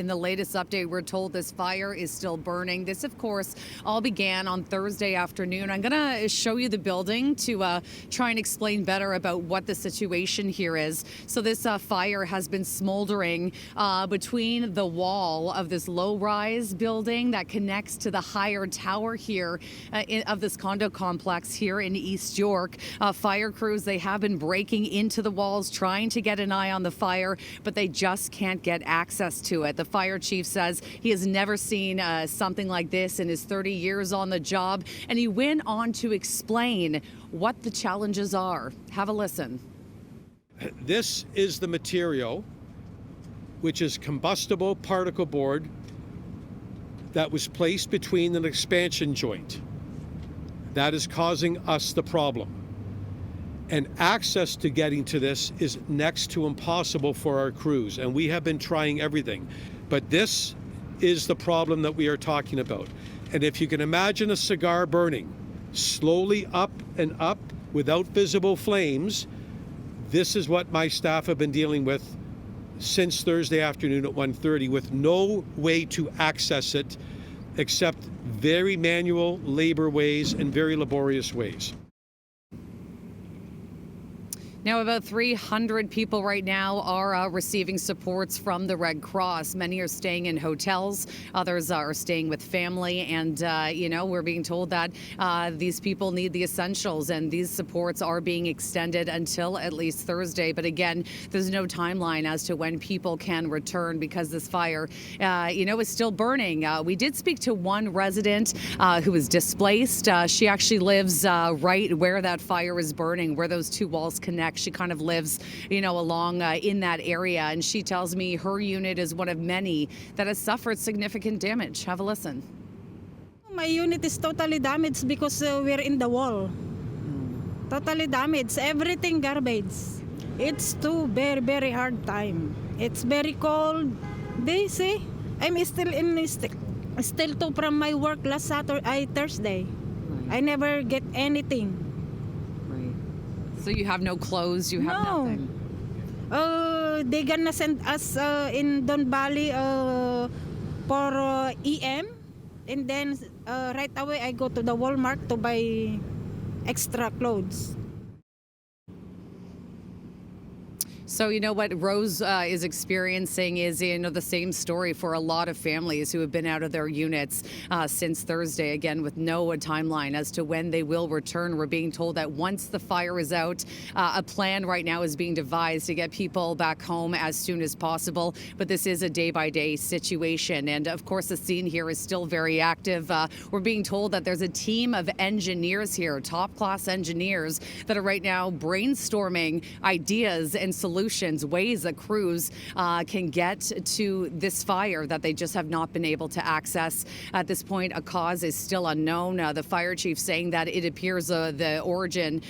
In the latest update, we're told this fire is still burning. This, of course, all began on Thursday afternoon. I'm going to show you the building to try and explain better about what the situation here is. So this fire has been smoldering between the wall of this low-rise building that connects to the higher tower here of this condo complex here in East York. Fire crews, they have been breaking into the walls, trying to get an eye on the fire, but they just can't get access to it. The fire chief says he has never seen something like this in his 30 years on the job, and he went on to explain what the challenges are. Have a listen. This is the material, which is combustible particle board that was placed between an expansion joint. That is causing us the problem. And access to getting to this is next to impossible for our crews, and we have been trying everything. But this is the problem that we are talking about. And if you can imagine a cigar burning slowly up and up without visible flames, this is what my staff have been dealing with since Thursday afternoon at 1:30, with no way to access it except very manual labor ways and very laborious ways. Now, about 300 people right now are receiving supports from the Red Cross. Many are staying in hotels. Others are staying with family. And, we're being told that these people need the essentials, and these supports are being extended until at least Thursday. But again, there's no timeline as to when people can return because this fire, is still burning. We did speak to one resident who was displaced. She actually lives right where that fire is burning, where those two walls connect. She kind of lives, along in that area. And she tells me her unit is one of many that has suffered significant damage. Have a listen. My unit is totally damaged because we're in the wall. Totally damaged. Everything garbage. It's too very, very hard time. It's very cold. They say I'm still too from my work last Thursday. Right. I never get anything. So you have no clothes, you have nothing? They gonna send us in Don Valley for EM, and then right away I go to the Walmart to buy extra clothes. So what Rose is experiencing is the same story for a lot of families who have been out of their units since Thursday, again with no timeline as to when they will return. We're being told that once the fire is out, a plan right now is being devised to get people back home as soon as possible. But this is a day-by-day situation. And of course, the scene here is still very active. We're being told that there's a team of engineers here, top-class engineers, that are right now brainstorming ideas and solutions, ways that crews can get to this fire that they just have not been able to access. At this point, a cause is still unknown. The fire chief saying that it appears the origin,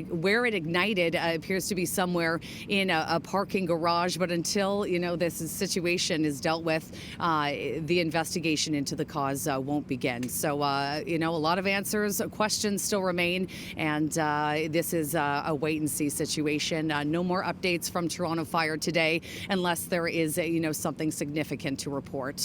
where it ignited appears to be somewhere in a parking garage. But until, this situation is dealt with, the investigation into the cause won't begin. So, a lot of answers, questions still remain, and this is a wait-and-see situation. No more updates from Toronto Fire today unless there is something significant to report.